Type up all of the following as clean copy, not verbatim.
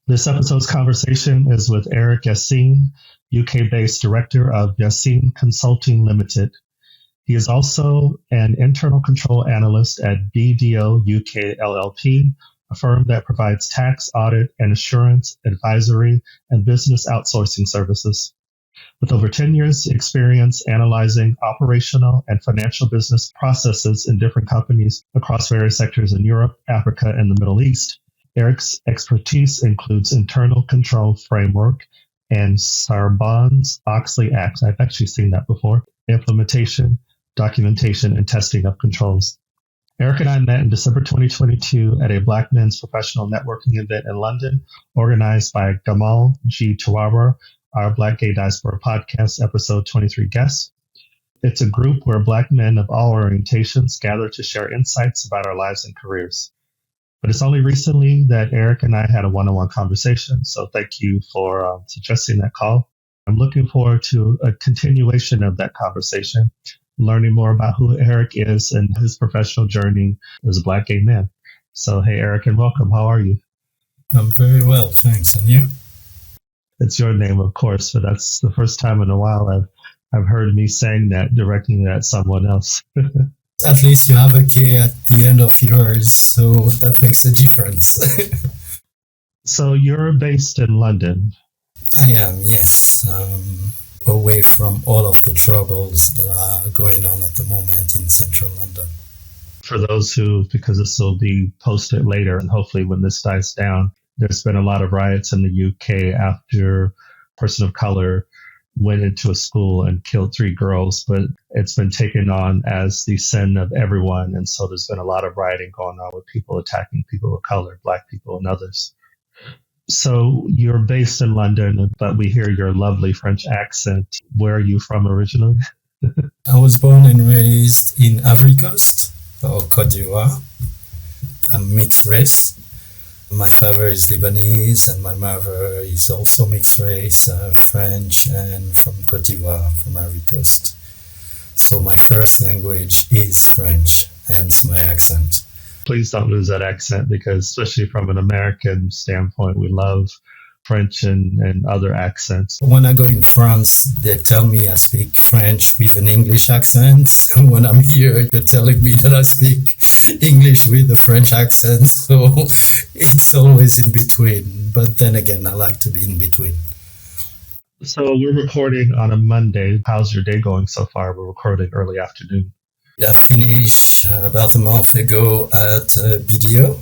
This episode's conversation is with Eric Yassine, UK-based director of Yassine Consulting Limited. He is also an internal control analyst at BDO UK LLP, a firm that provides tax, audit, and assurance, advisory, and business outsourcing services. With over 10 years experience analyzing operational and financial business processes in different companies across various sectors in Europe, Africa, and the Middle East, Eric's expertise includes internal control framework and Sarbanes-Oxley Act. I've actually seen that before. Implementation, documentation, and testing of controls. Eric and I met in December 2022 at a Black men's professional networking event in London, organized by Gamal G. Tawara, our Black Gay Diaspora podcast, episode 23 guest. It's a group where Black men of all orientations gather to share insights about our lives and careers. But it's only recently that Eric and I had a one-on-one conversation, so thank you for suggesting that call. I'm looking forward to a continuation of that conversation, learning more about who Eric is and his professional journey as a Black gay man. So, hey, Eric, and welcome. How are you? I'm very well, thanks. And you? It's your name, of course, but that's the first time in a while I've heard me saying that, directing it at someone else. At least you have a K at the end of yours, so that makes a difference. So you're based in London? I am, yes. Away from all of the troubles that are going on at the moment in central London. For those who, because this will be posted later, and hopefully when this dies down, there's been a lot of riots in the UK after a person of color went into a school and killed 3 girls, but it's been taken on as the sin of everyone. And so there's been a lot of rioting going on with people attacking people of color, Black people and others. So you're based in London, but we hear your lovely French accent. Where are you from originally? I was born and raised in Ivorycoast, or Côte d'Ivoire. I'm mixed race. My father is Lebanese and my mother is also mixed race, French and from Côte d'Ivoire, from Ivory Coast. So my first language is French, hence my accent. Please don't lose that accent because especially from an American standpoint, we love French and other accents. When I go in France, they tell me I speak French with an English accent. When I'm here, you're telling me that I speak English with a French accent. So it's always in between. But then again, I like to be in between. So we're recording on a Monday. How's your day going so far? We're recording early afternoon. I finished about a month ago at BDO.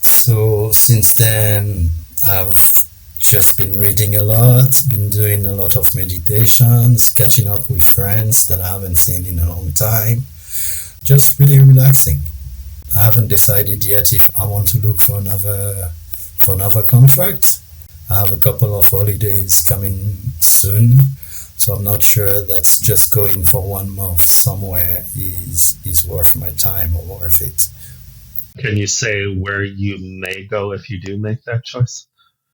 So since then, I've just been reading a lot, been doing a lot of meditations, catching up with friends that I haven't seen in a long time. Just really relaxing. I haven't decided yet if I want to look for another contract. I have a couple of holidays coming soon, so I'm not sure that's just going for 1 month somewhere is worth my time or worth it. Can you say where you may go if you do make that choice?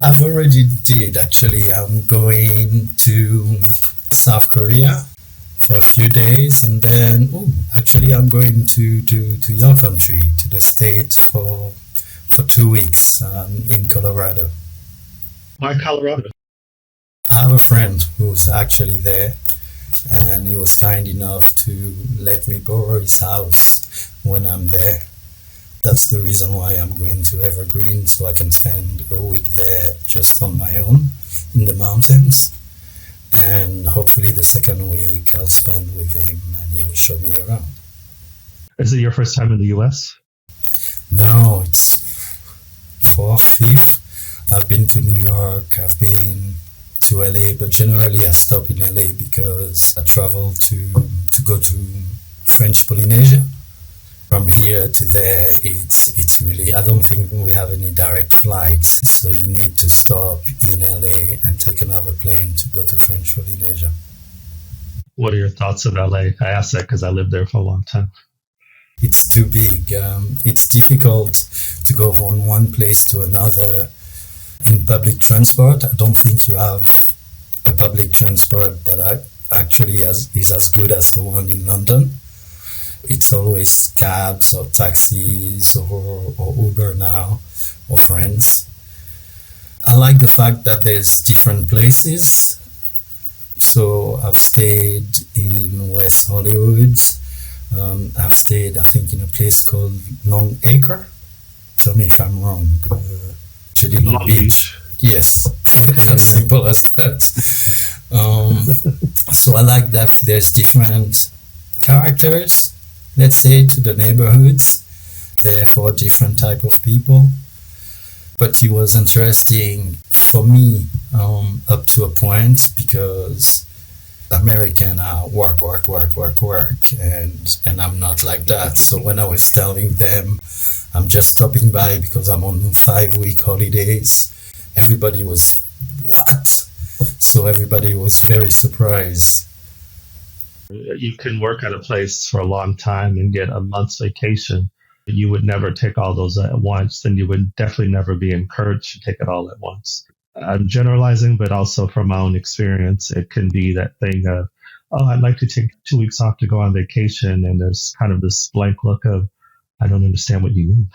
I've already did, actually. I'm going to South Korea for a few days, and then, actually, I'm going to your country, to the state for 2 weeks in Colorado. Why Colorado? I have a friend who's actually there, and he was kind enough to let me borrow his house when I'm there. That's the reason why I'm going to Evergreen, so I can spend a week there just on my own in the mountains. And hopefully the second week I'll spend with him and he'll show me around. Is it your first time in the U.S.? No, it's 4th, 5th. I've been to New York, I've been to LA, but generally I stop in LA because I travel to go to French Polynesia. From here to there, it's really, I don't think we have any direct flights, so you need to stop in LA and take another plane to go to French Polynesia. What are your thoughts of LA? I asked that because I lived there for a long time. It's too big. It's difficult to go from one place to another in public transport. I don't think you have a public transport that actually is as good as the one in London. It's always cabs or taxis or Uber now or friends. I like the fact that there's different places. So I've stayed in West Hollywood. I've stayed, I think, in a place called Long Acre. Tell me if I'm wrong. Actually, Long Beach. Yes, okay, as simple as that. So I like that there's different characters, let's say, to the neighborhoods. There for different type of people. But it was interesting for me up to a point, because American are work, and I'm not like that. So when I was telling them I'm just stopping by because I'm on 5-week holidays, everybody was, what? So everybody was very surprised. You can work at a place for a long time and get a month's vacation. You would never take all those at once, then you would definitely never be encouraged to take it all at once. I'm generalizing, but also from my own experience, it can be that thing of, oh, I'd like to take 2 weeks off to go on vacation. And there's kind of this blank look of, I don't understand what you mean.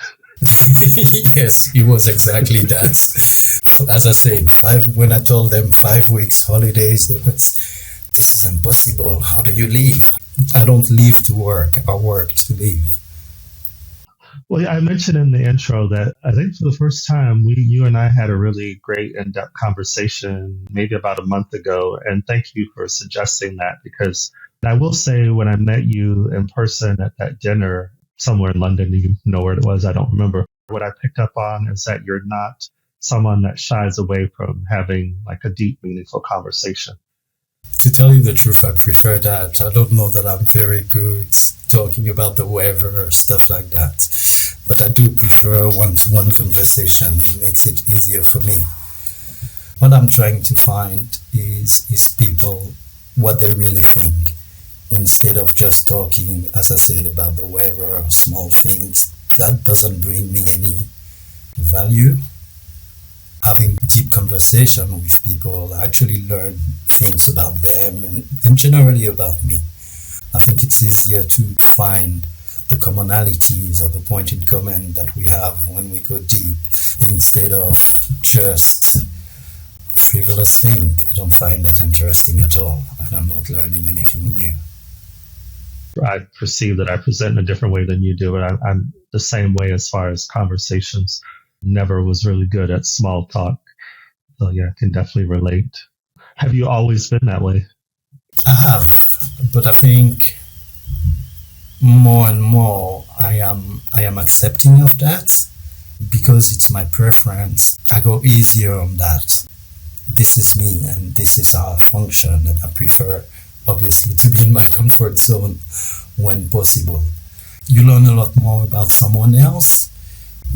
Yes, it was exactly that. As I said, when I told them 5 weeks holidays, they was, this is impossible. How do you leave? I don't leave to work. I work to leave. Well, I mentioned in the intro that I think for the first time, you and I had a really great in-depth conversation maybe about a month ago. And thank you for suggesting that, because I will say when I met you in person at that dinner somewhere in London, you know where it was, I don't remember. What I picked up on is that you're not someone that shies away from having like a deep, meaningful conversation. To tell you the truth, I prefer that. I don't know that I'm very good talking about the weather or stuff like that, but I do prefer one-to-one conversation. It makes it easier for me. What I'm trying to find is people, what they really think, instead of just talking, as I said, about the weather or small things. That doesn't bring me any value. Having deep conversation with people, I actually learn things about them and generally about me. I think it's easier to find the commonalities or the point in common that we have when we go deep, instead of just frivolous thing. I don't find that interesting at all, and I'm not learning anything new. I perceive that I present in a different way than you do, and I'm the same way as far as conversations. Never was really good at small talk. So yeah, I can definitely relate. Have you always been that way? I have, but I think more and more I am accepting of that, because it's my preference. I go easier on that. This is me and this is how I function, and I prefer obviously to be in my comfort zone when possible. You learn a lot more about someone else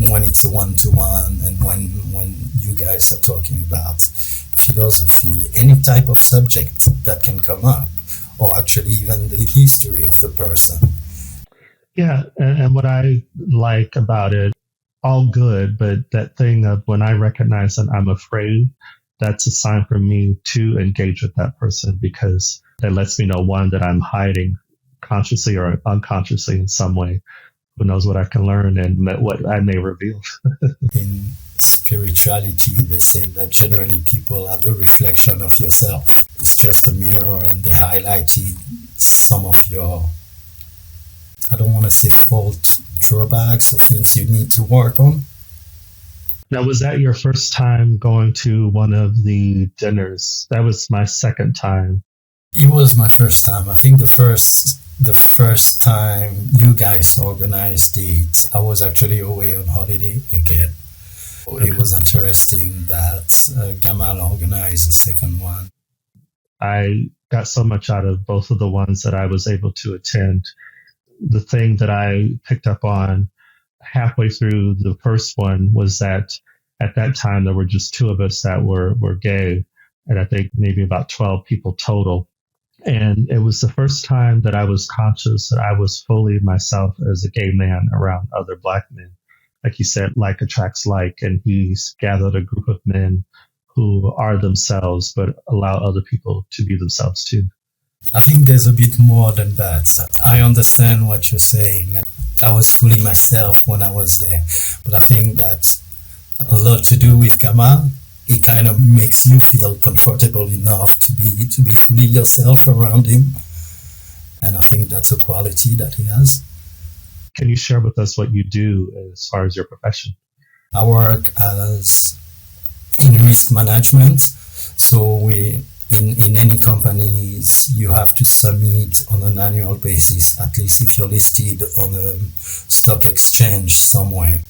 when it's a one-to-one, and when you guys are talking about philosophy, any type of subject that can come up, or actually even the history of the person. Yeah, and what I like about it, all good, but that thing of when I recognize that I'm afraid, that's a sign for me to engage with that person, because that lets me know, one, that I'm hiding consciously or unconsciously in some way. Who knows what I can learn and what I may reveal. In spirituality, they say that generally people are the reflection of yourself. It's just a mirror, and they highlighted some of your, I don't want to say fault, drawbacks, or things you need to work on. Now, was that your first time going to one of the dinners? That was my second time. It was my first time. I think the first time you guys organized it, I was actually away on holiday again. Okay. It was interesting that Gamal organized the second one. I got so much out of both of the ones that I was able to attend. The thing that I picked up on halfway through the first one was that at that time there were just two of us that were gay, and I think maybe about 12 people total. And it was the first time that I was conscious that I was fully myself as a gay man around other Black men. Like you said, like attracts like, and he's gathered a group of men who are themselves, but allow other people to be themselves too. I think there's a bit more than that. I understand what you're saying. I was fully myself when I was there, but I think that's a lot to do with Gamal. it kind of makes you feel comfortable enough to be fully yourself around him. And I think that's a quality that he has. Can you share with us what you do as far as your profession? I work as in risk management. So in any companies, you have to submit on an annual basis, at least if you're listed on a stock exchange somewhere,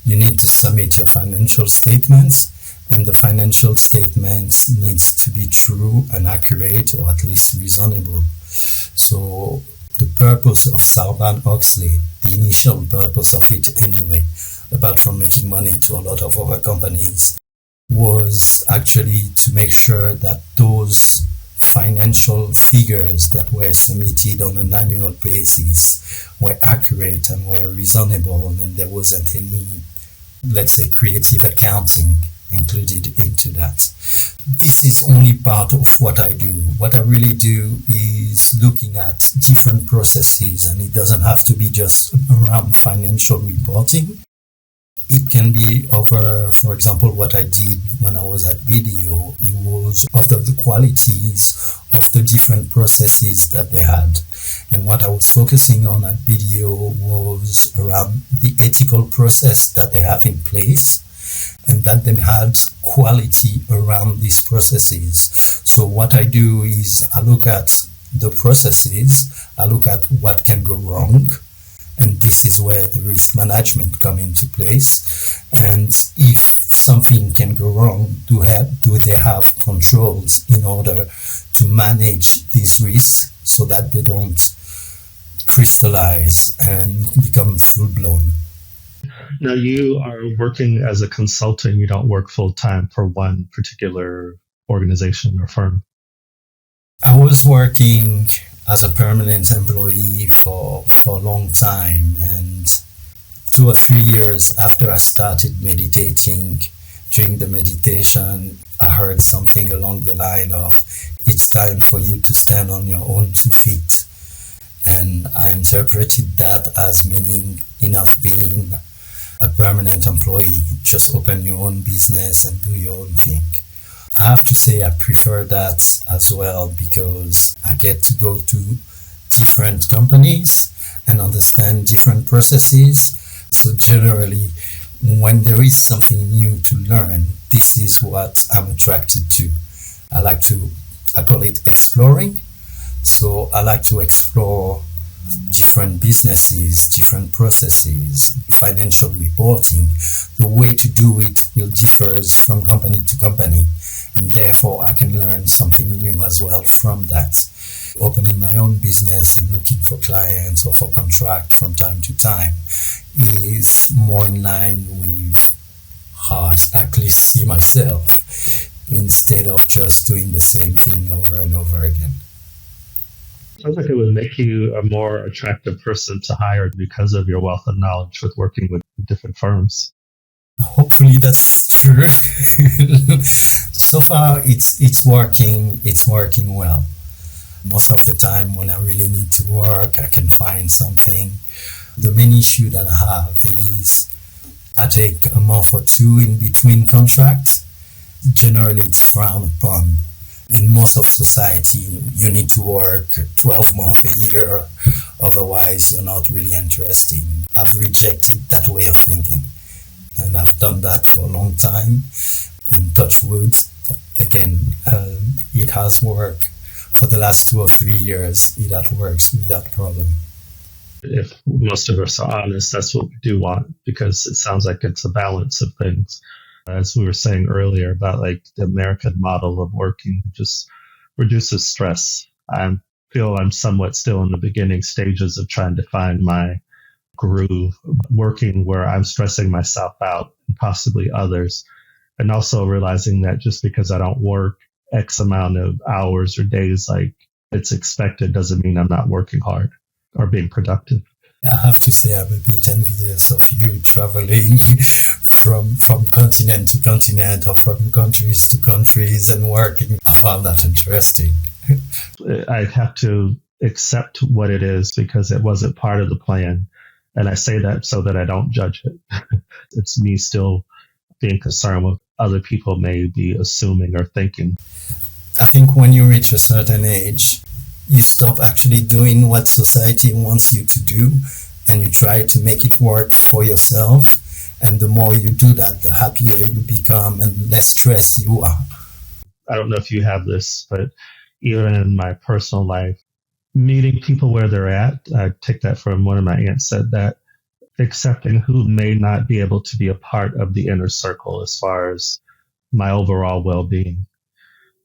you need to submit your financial statements, and the financial statements needs to be true and accurate, or at least reasonable. So the purpose of Sarbanes-Oxley, the initial purpose of it anyway, apart from making money to a lot of other companies, was actually to make sure that those financial figures that were submitted on an annual basis were accurate and were reasonable, and there wasn't any, let's say, creative accounting included into that. This is only part of what I do. What I really do is looking at different processes, and it doesn't have to be just around financial reporting. It can be over, for example, what I did when I was at BDO. It was of the qualities of the different processes that they had. And what I was focusing on at BDO was around the ethical process that they have in place, and that they had quality around these processes. So what I do is I look at the processes, I look at what can go wrong, and this is where the risk management come into place. And if something can go wrong, do they have controls in order to manage these risks so that they don't crystallize and become full-blown? Now, you are working as a consultant. You don't work full-time for one particular organization or firm. I was working as a permanent employee for a long time, and 2 or 3 years after I started meditating, during the meditation, I heard something along the line of, it's time for you to stand on your own 2 feet. And I interpreted that as meaning enough being a permanent employee, just open your own business and do your own thing. I have to say I prefer that as well, because I get to go to different companies and understand different processes. So generally, when there is something new to learn, this is what I'm attracted to. I call it exploring. So I like to explore different businesses, different processes, financial reporting. The way to do it will differ from company to company, and therefore I can learn something new as well from that. Opening my own business and looking for clients or for contract from time to time is more in line with how I actually see myself, instead of just doing the same thing over and over again. Sounds like it would make you a more attractive person to hire because of your wealth of knowledge with working with different firms. Hopefully that's true. So far it's working well. Most of the time when I really need to work, I can find something. The main issue that I have is I take a month or 2 in between contracts. Generally it's frowned upon. In most of society, you need to work 12 months a year, otherwise you're not really interested. I've rejected that way of thinking, and I've done that for a long time, and touch wood, again, it has worked. For the last 2 or 3 years, it works without problem. If most of us are honest, that's what we do want, because it sounds like it's a balance of things. As we were saying earlier about like the American model of working just reduces stress. I feel I'm somewhat still in the beginning stages of trying to find my groove, working where I'm stressing myself out and possibly others, and also realizing that just because I don't work X amount of hours or days like it's expected doesn't mean I'm not working hard or being productive. I have to say I'm a bit envious of you traveling from continent to continent or from countries to countries and working. I found that interesting. I have to accept what it is because it wasn't part of the plan. And I say that so that I don't judge it. It's me still being concerned with other people may be assuming or thinking. I think when you reach a certain age, you stop actually doing what society wants you to do, and you try to make it work for yourself. And the more you do that, the happier you become and less stressed you are. I don't know if you have this, but even in my personal life, meeting people where they're at, I take that from one of my aunts said that, accepting who may not be able to be a part of the inner circle as far as my overall well-being.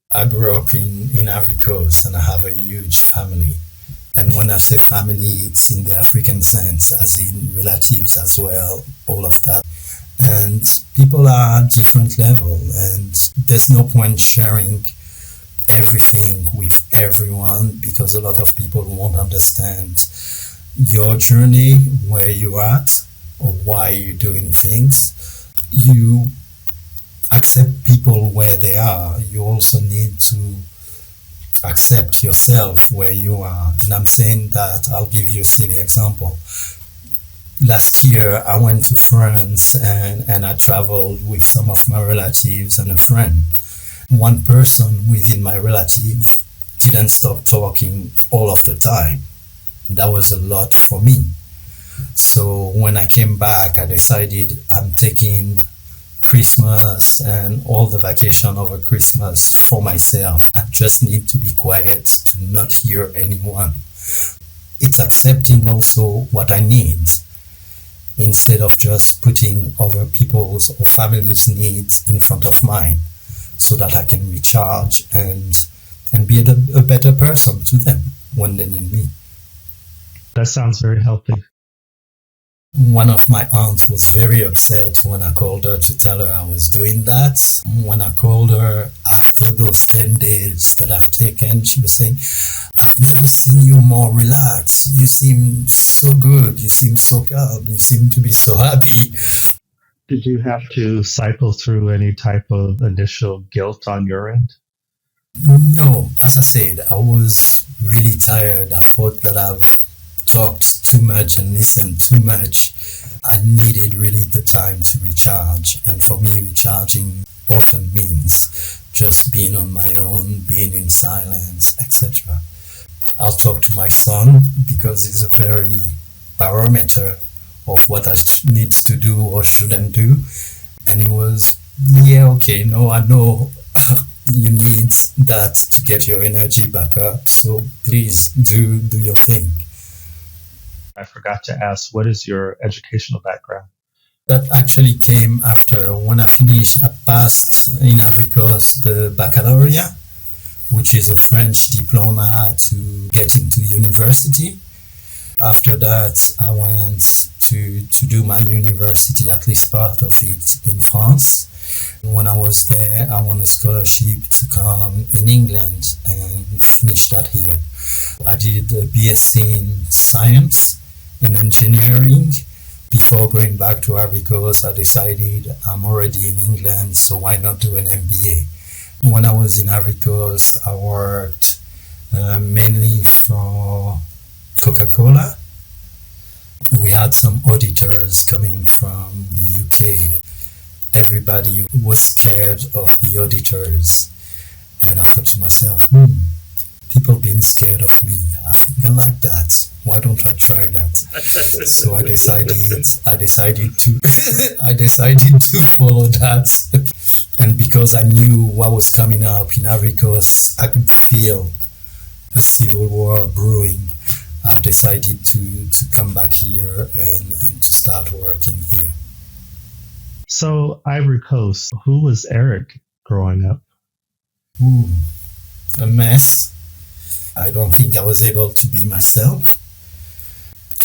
I grew up in Ivory Coast, and I have a huge family. And when I say family, it's in the African sense, as in relatives as well, all of that. And people are at different level, and there's no point sharing everything with everyone because a lot of people won't understand your journey, where you're at, or why you're doing things. You accept people where they are. You also need to accept yourself where you are. And I'm saying that, I'll give you a silly example. Last year, I went to France and I traveled with some of my relatives and a friend. One person within my relative didn't stop talking all of the time. That was a lot for me. So when I came back, I decided I'm taking Christmas and all the vacation over Christmas for myself. I just need to be quiet to not hear anyone. It's accepting also what I need instead of just putting other people's or family's needs in front of mine so that I can recharge and be a better person to them when they need me. That sounds very healthy. One of my aunts was very upset when I called her to tell her I was doing that. When I called her after those 10 days that I've taken, she was saying, I've never seen you more relaxed. You seem so good. You seem so calm. You seem to be so happy. Did you have to cycle through any type of initial guilt on your end? No, as I said, I was really tired. I thought that I've talked too much and listened too much. I needed really the time to recharge. And for me, recharging often means just being on my own, being in silence, etc. I'll talk to my son because he's a very barometer of what I need to do or shouldn't do. And he was, yeah, okay, no, I know you need that to get your energy back up. So please do your thing. I forgot to ask, what is your educational background? That actually came after. When I finished, I passed in Ivory Coast the baccalaureate, which is a French diploma to get into university. After that, I went to do my university, at least part of it, in France. When I was there, I won a scholarship to come in England and finish that here. I did a BSc in science and engineering. Before going back to Ivory Coast, I decided I'm already in England, so why not do an MBA? When I was in Ivory Coast, I worked mainly for Coca-Cola. We had some auditors coming from the UK. Everybody was scared of the auditors. And I thought to myself, people being scared of me, I think I like that. Why don't I try that? So I decided to follow that. And because I knew what was coming up in Ivory Coast, I could feel a civil war brewing. I decided to come back here and to start working here. So, Ivory Coast, who was Eric growing up? A mess. I don't think I was able to be myself.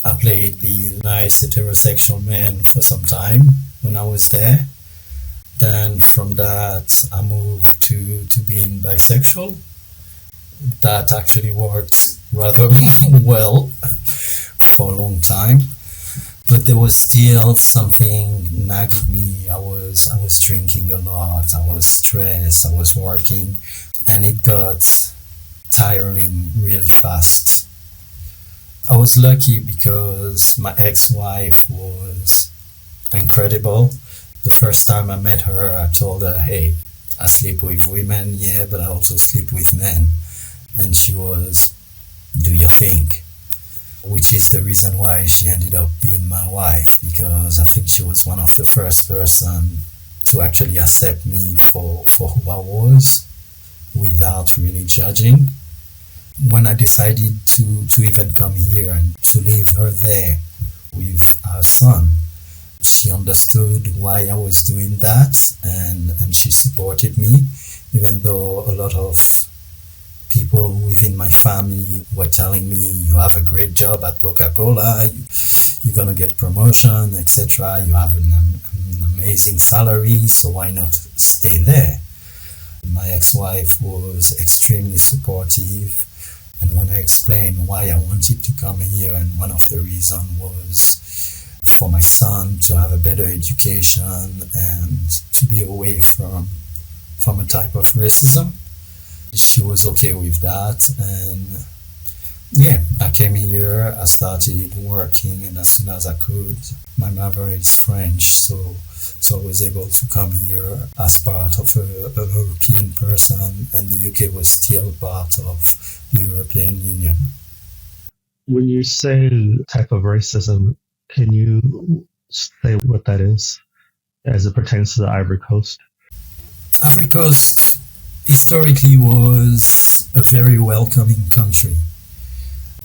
I played the nice heterosexual man for some time when I was there. Then from that, I moved to being bisexual. That actually worked rather well for a long time. But there was still something nagging me. I was drinking a lot. I was stressed. I was working. And it got tiring really fast. I was lucky because my ex-wife was incredible The first time I met her, I told her, hey, I sleep with women, yeah, but I also sleep with men. And she was, do your thing. Which is the reason why she ended up being my wife, because I think she was one of the first person to actually accept me for who I was without really judging. When I decided to even come here and to leave her there with our son, she understood why I was doing that, and she supported me, even though a lot of people within my family were telling me, you have a great job at Coca-Cola, you're going to get promotion, etc. You have an amazing salary, so why not stay there? My ex-wife was extremely supportive, and when I explained why I wanted to come here, and one of the reasons was for my son to have a better education and to be away from a type of racism, she was okay with that. And yeah, I came here, I started working, and as soon as I could, my mother is French, so I was able to come here as part of a European person, and the UK was still part of the European Union. When you say type of racism, can you say what that is as it pertains to the Ivory Coast? Ivory Coast historically was a very welcoming country.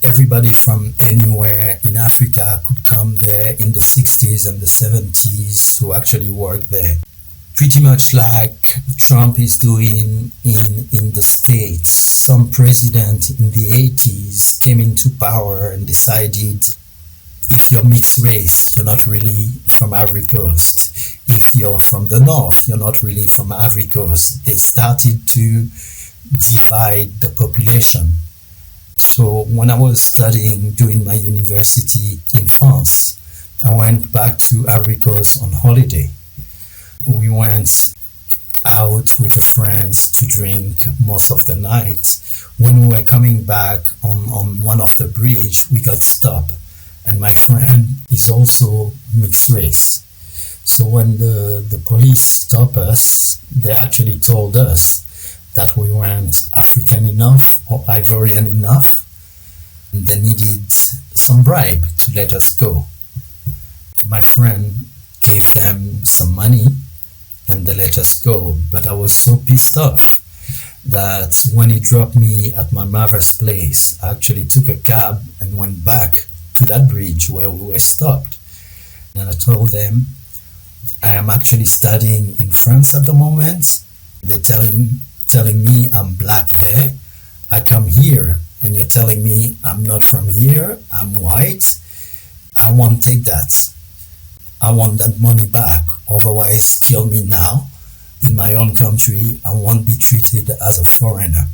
Everybody from anywhere in Africa could come there in the 60s and the 70s to actually work there. Pretty much like Trump is doing in the States. Some president in the 80s came into power and decided, if you're mixed race, you're not really from Ivory Coast. If you're from the north, you're not really from Ivory Coast. They started to divide the population. So when I was doing my university in France, I went back to Ivory Coast on holiday. We went out with a friend to drink most of the night. When we were coming back on one of the bridge, we got stopped. And my friend is also mixed race. So when the police stopped us, they actually told us that we weren't African enough or Ivorian enough, and they needed some bribe to let us go. My friend gave them some money and they let us go, but I was so pissed off that when he dropped me at my mother's place, I actually took a cab and went back to that bridge where we were stopped. And I told them, I am actually studying in France at the moment. They're telling me I'm black there. I come here and you're telling me I'm not from here, I'm white. I won't take that. I want that money back. Otherwise, kill me now. In my own country, I won't be treated as a foreigner.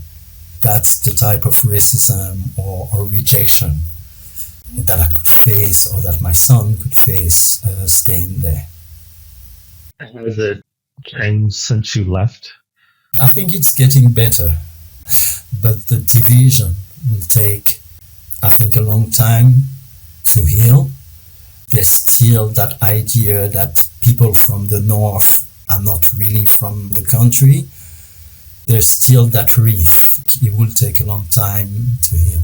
That's the type of racism or rejection that I could face, or that my son could face staying there. Has it changed since you left? I think it's getting better, but the division will take, I think, a long time to heal. There's still that idea that people from the north are not really from the country. There's still that rift. It will take a long time to heal.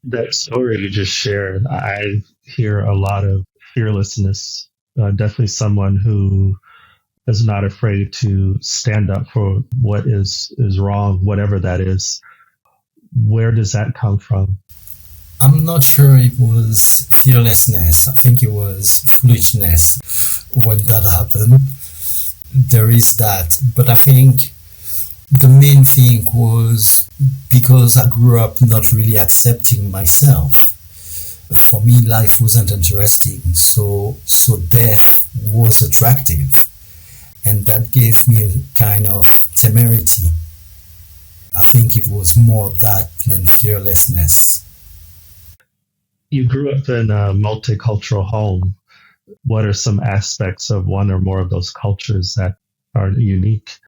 That story you just shared, I hear a lot of fearlessness. Definitely someone who is not afraid to stand up for what is wrong, whatever that is. Where does that come from? I'm not sure it was fearlessness. I think it was foolishness when that happened. There is that. But I think the main thing was because I grew up not really accepting myself. For me, life wasn't interesting, so death was attractive. And that gave me a kind of temerity. I think it was more that than fearlessness. You grew up in a multicultural home. What are some aspects of one or more of those cultures that are unique?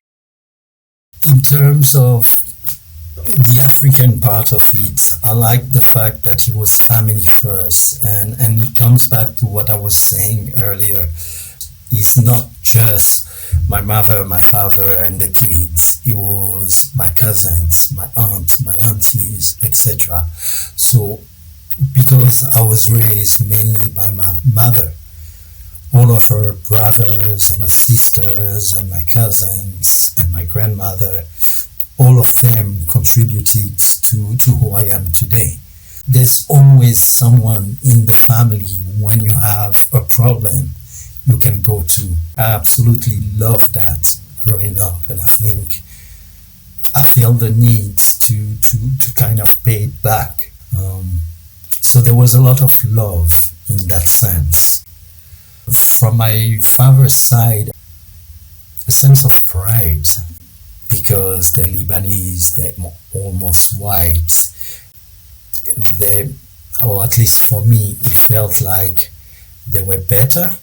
In terms of the African part of it, I like the fact that it was family first, and it comes back to what I was saying earlier. is not just my mother, my father, and the kids. It was my cousins, my aunt, my aunties, etc. So, because I was raised mainly by my mother, all of her brothers and her sisters and my cousins and my grandmother, all of them contributed to who I am today. There's always someone in the family when you have a problem you can go to. I absolutely love that growing up, and I think I feel the need to kind of pay it back. So there was a lot of love in that sense. From my father's side, a sense of pride because they're Lebanese, they're almost white. They, or at least for me, it felt like they were better.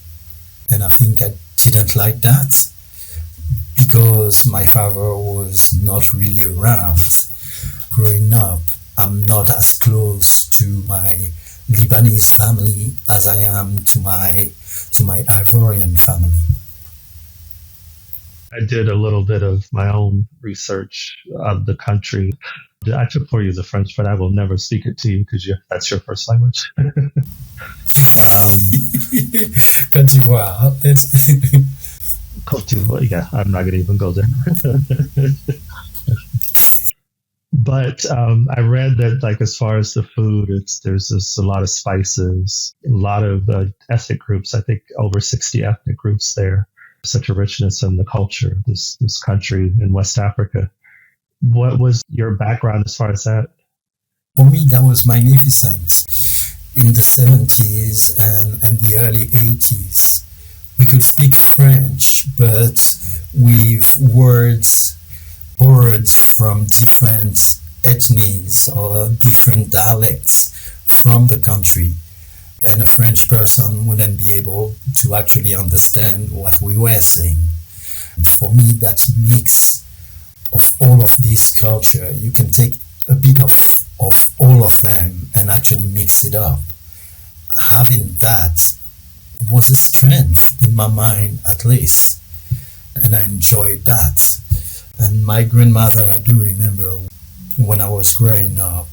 And I think I didn't like that because my father was not really around. Growing up, I'm not as close to my Lebanese family as I am to my Ivorian family. I did a little bit of my own research of the country. I took for you the French, but I will never speak it to you because that's your first language. Côte d'Ivoire. Côte d'Ivoire, yeah, I'm not going to even go there. But I read that, like, as far as the food, there's just a lot of spices, a lot of ethnic groups. I think over 60 ethnic groups there. Such a richness in the culture, this country in West Africa. What was your background as far as that? For me, that was magnificent. In the 70s and the early 80s, we could speak French, but with words borrowed from different ethnies or different dialects from the country. And a French person wouldn't be able to actually understand what we were saying. And for me, that mix of all of this culture, you can take a bit of all of them and actually mix it up. Having that was a strength in my mind, at least, and I enjoyed that. And my grandmother, I do remember when I was growing up,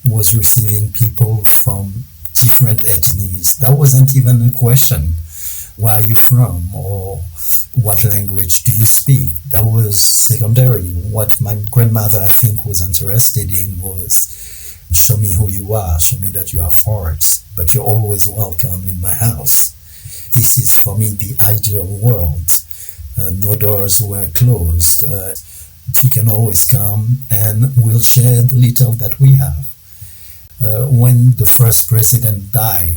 was receiving people from different ethnies. That wasn't even a question. Where are you from? Or what language do you speak? That was secondary. What my grandmother, I think, was interested in was, show me who you are, show me that you are heart, but you're always welcome in my house. This is, for me, the ideal world. No doors were closed. You can always come and we'll share the little that we have. When the first president died,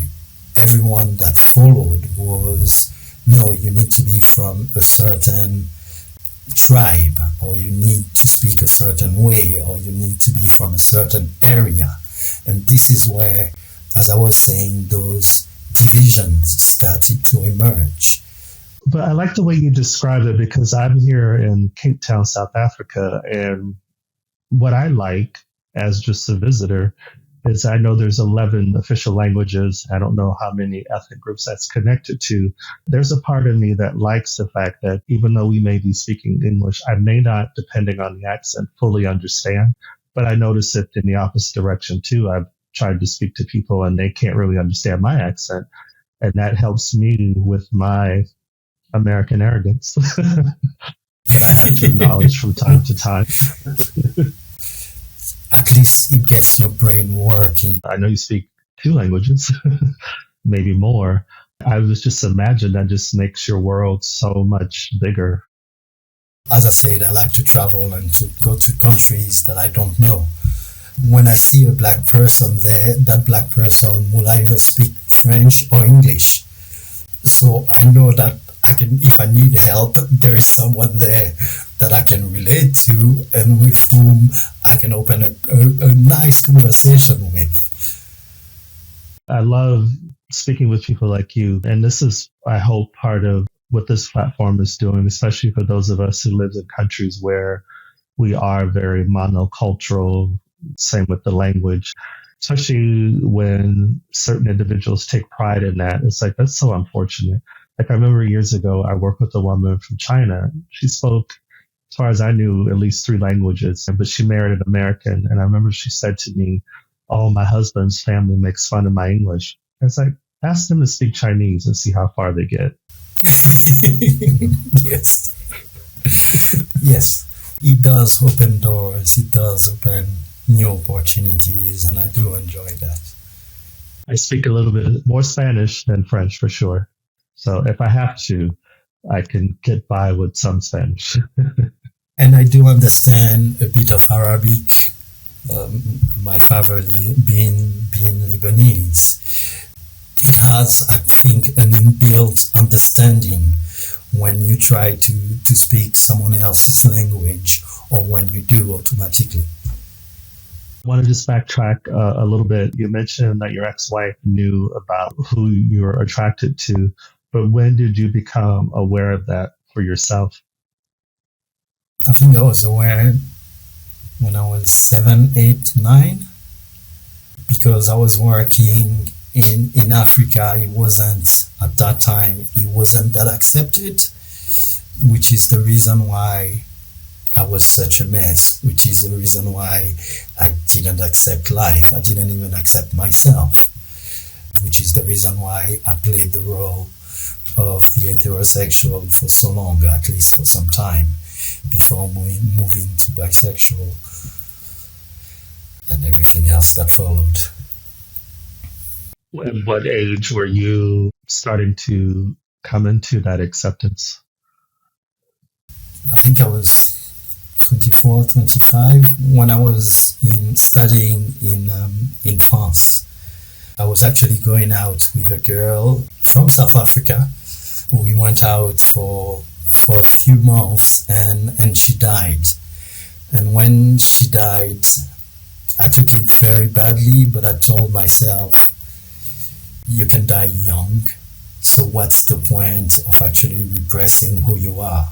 everyone that followed was, no, you need to be from a certain tribe, or you need to speak a certain way, or you need to be from a certain area. And this is where, as I was saying, those divisions started to emerge. But I like the way you describe it because I'm here in Cape Town, South Africa, and what I like as just a visitor is I know there's 11 official languages. I don't know how many ethnic groups that's connected to. There's a part of me that likes the fact that even though we may be speaking English, I may not, depending on the accent, fully understand. But I notice it in the opposite direction too. I've tried to speak to people and they can't really understand my accent. And that helps me with my American arrogance that I have to acknowledge from time to time. At least it gets your brain working. I know you speak 2 languages, maybe more. I was just imagine that just makes your world so much bigger. As I said, I like to travel and to go to countries that I don't know. When I see a black person there, that black person will either speak French or English. So I know that I can, if I need help, there is someone there that I can relate to and with whom I can open a nice conversation with. I love speaking with people like you. And this is, I hope, part of what this platform is doing, especially for those of us who live in countries where we are very monocultural, same with the language, especially when certain individuals take pride in that. It's like, that's so unfortunate. Like I remember years ago, I worked with a woman from China. She spoke, as far as I knew, at least 3 languages, but she married an American. And I remember she said to me, "Oh, my husband's family makes fun of my English." I was like, ask them to speak Chinese and see how far they get. Yes. Yes. It does open doors. It does open new opportunities, and I do enjoy that. I speak a little bit more Spanish than French for sure. So if I have to, I can get by with some Spanish. And I do understand a bit of Arabic. My family being Lebanese, it has, I think, an inbuilt understanding when you try to speak someone else's language, or when you do automatically. I want to just backtrack a little bit. You mentioned that your ex-wife knew about who you're attracted to, but when did you become aware of that for yourself? I think I was aware when I was 7, 8, 9, because I was working in Africa. It wasn't, at that time, it wasn't that accepted, which is the reason why I was such a mess, which is the reason why I didn't accept life. I didn't even accept myself, which is the reason why I played the role of the heterosexual for so long, at least for some time, before moving to bisexual and everything else that followed. At what age were you starting to come into that acceptance? I think I was 24, 25 when I was studying in France. I was actually going out with a girl from South Africa. We went out for a few months, and she died. And when she died, I took it very badly, but I told myself, you can die young, so what's the point of actually repressing who you are?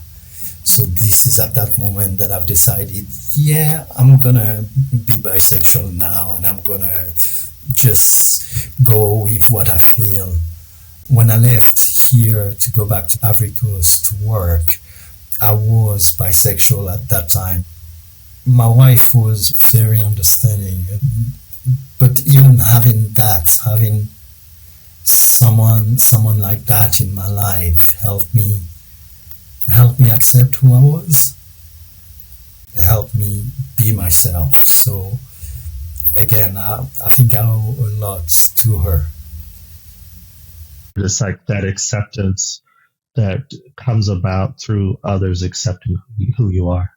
So this is at that moment that I've decided, yeah, I'm gonna be bisexual now, and I'm gonna just go with what I feel. When I left here to go back to ivorycoast to work, I was bisexual at that time. My wife was very understanding, but even having someone like that in my life helped me accept who I was, helped me be myself. So again, I think I owe a lot to her. It's like that acceptance that comes about through others accepting who you are.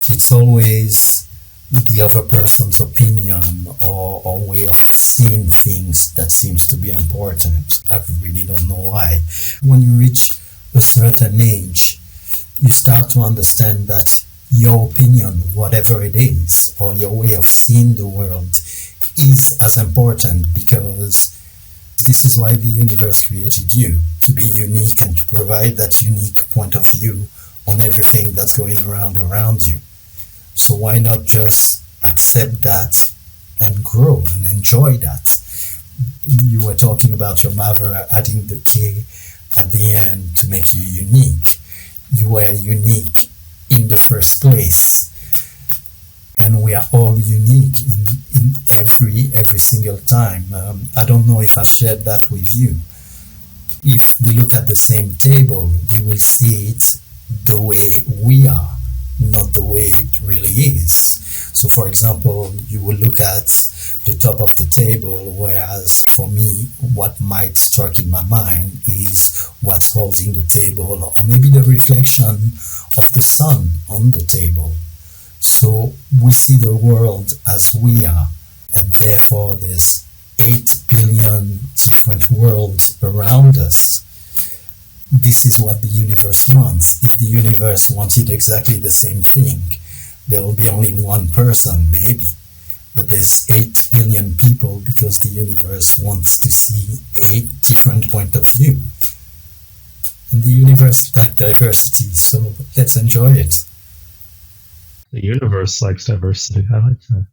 It's always the other person's opinion or way of seeing things that seems to be important. I really don't know why. When you reach a certain age, you start to understand that your opinion, whatever it is, or your way of seeing the world is as important, because this is why the universe created you, to be unique and to provide that unique point of view on everything that's going around you. So why not just accept that and grow and enjoy that? You were talking about your mother adding the K at the end to make you unique. You were unique in the first place. And we are all unique in every single time. I don't know if I shared that with you. If we look at the same table, we will see it the way we are, not the way it really is. So for example, you will look at the top of the table, whereas for me, what might strike in my mind is what's holding the table, or maybe the reflection of the sun on the table. So we see the world as we are, and therefore there's 8 billion different worlds around us. This is what the universe wants. If the universe wanted exactly the same thing, there will be only one person, maybe. But there's 8 billion people because the universe wants to see 8 different points of view. And the universe likes diversity, so let's enjoy it. The universe likes diversity. I like that.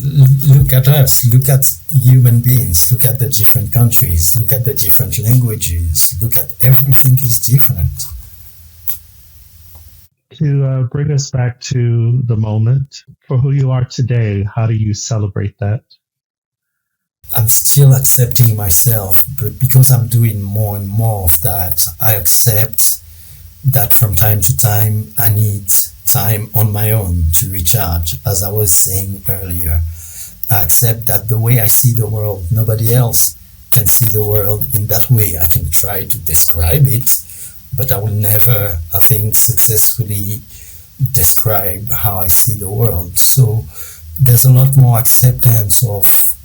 Look at us, look at human beings, look at the different countries, look at the different languages, look at everything is different. To bring us back to the moment, for who you are today, how do you celebrate that? I'm still accepting myself, but because I'm doing more and more of that, I accept that from time to time I need time on my own to recharge, as I was saying earlier. I accept that the way I see the world, nobody else can see the world in that way. I can try to describe it, but I will never, I think, successfully describe how I see the world. So there's a lot more acceptance of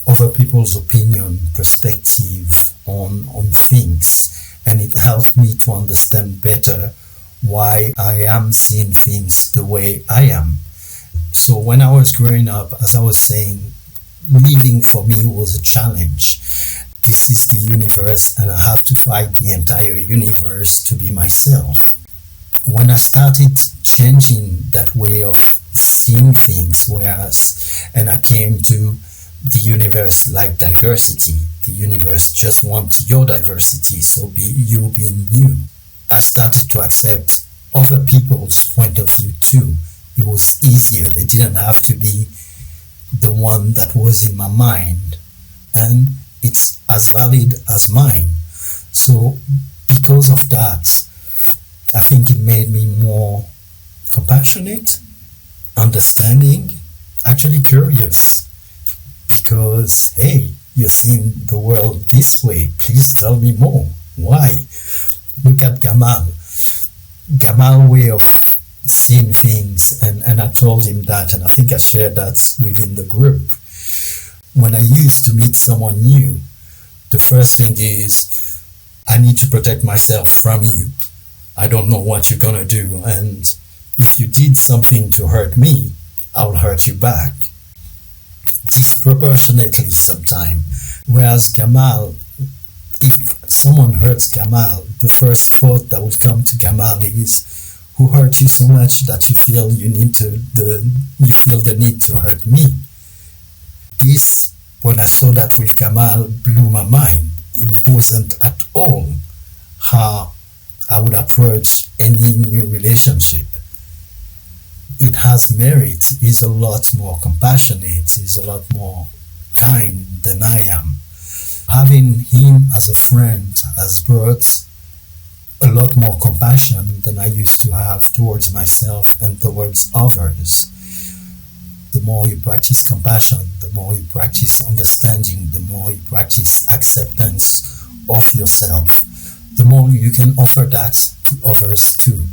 other people's opinion, perspective on things, and it helps me to understand better why I am seeing things the way I am. So when I was growing up, as I was saying, living for me was a challenge. This is the universe, and I have to fight the entire universe to be myself. When I started changing that way of seeing things, and I came to the universe like diversity, the universe just wants your diversity, so be you being you. I started to accept other people's point of view too. It was easier. They didn't have to be the one that was in my mind, and it's as valid as mine. So because of that, I think it made me more compassionate, understanding, actually curious. Because, hey, you're seeing the world this way. Please tell me more. Why? Look at Gamal. Gamal way of seeing things, and I told him that, and I think I shared that within the group. When I used to meet someone new, the first thing is, I need to protect myself from you. I don't know what you're gonna do, and if you did something to hurt me, I'll hurt you back. Disproportionately sometimes. Whereas Gamal, if someone hurts Gamal, the first thought that would come to Gamal is, who hurt you so much that you feel you feel the need to hurt me? This, when I saw that with Gamal, blew my mind. It wasn't at all how I would approach any new relationship. It has merit. He's a lot more compassionate. He's a lot more kind than I am. Having him as a friend has brought a lot more compassion than I used to have towards myself and towards others. The more you practice compassion, the more you practice understanding, the more you practice acceptance of yourself, the more you can offer that to others too.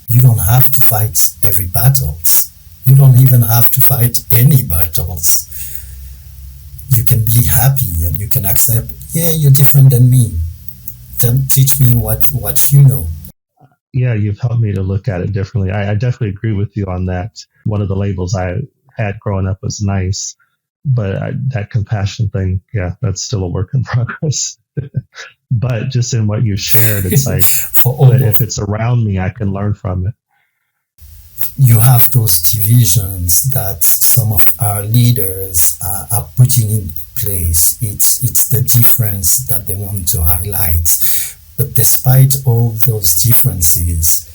You don't have to fight every battle. You don't even have to fight any battles. You can be happy and you can accept, yeah, you're different than me. Then teach me what you know. Yeah, you've helped me to look at it differently. I definitely agree with you on that. One of the labels I had growing up was nice, but that compassion thing, yeah, that's still a work in progress. But just in what you shared, it's like, but if it's around me, I can learn from it. You have those divisions that some of our leaders are putting in place. It's the difference that they want to highlight. But despite all those differences,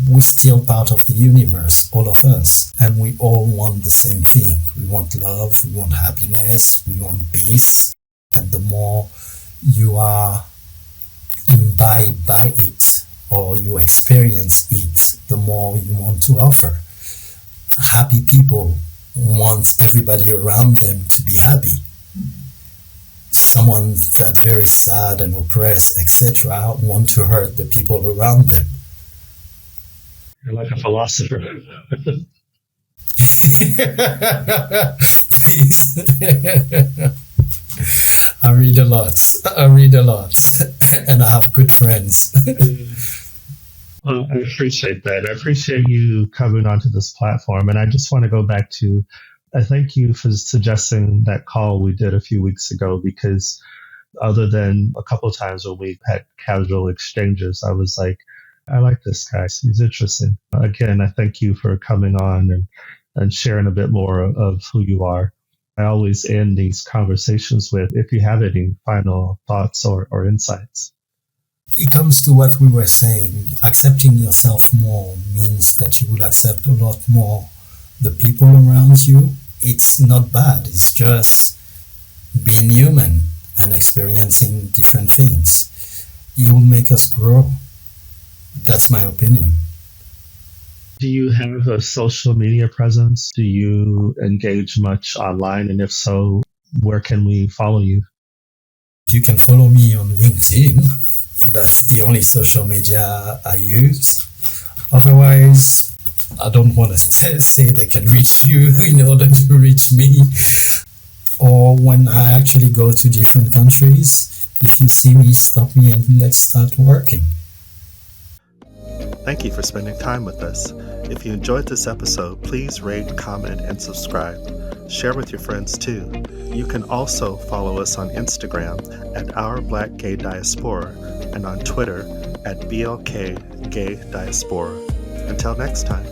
we're still part of the universe, all of us, and we all want the same thing. We want love, we want happiness, we want peace, and the more you are imbibed by it or you experience it, the more you want to offer. Happy people want everybody around them to be happy. Someone that's very sad and oppressed, etc., want to hurt the people around them. You're like a philosopher. Please. I read a lot, and I have good friends. Well, I appreciate that. I appreciate you coming onto this platform, and I just want to go back to, I thank you for suggesting that call we did a few weeks ago, because other than a couple of times when we had casual exchanges, I was like, I like this guy. He's interesting. Again, I thank you for coming on and and sharing a bit more of who you are. I always end these conversations with, if you have any final thoughts or insights. It comes to what we were saying. Accepting yourself more means that you will accept a lot more the people around you. It's not bad. It's just being human and experiencing different things. It will make us grow. That's my opinion. Do you have a social media presence? Do you engage much online? And if so, where can we follow you? You can follow me on LinkedIn. That's the only social media I use. Otherwise, I don't want to say they can reach you in order to reach me. Or when I actually go to different countries, if you see me, stop me and let's start working. Thank you for spending time with us. If you enjoyed this episode, please rate, comment, and subscribe. Share with your friends too. You can also follow us on Instagram at Our Black Gay Diaspora and on Twitter at BLK Gay Diaspora. Until next time.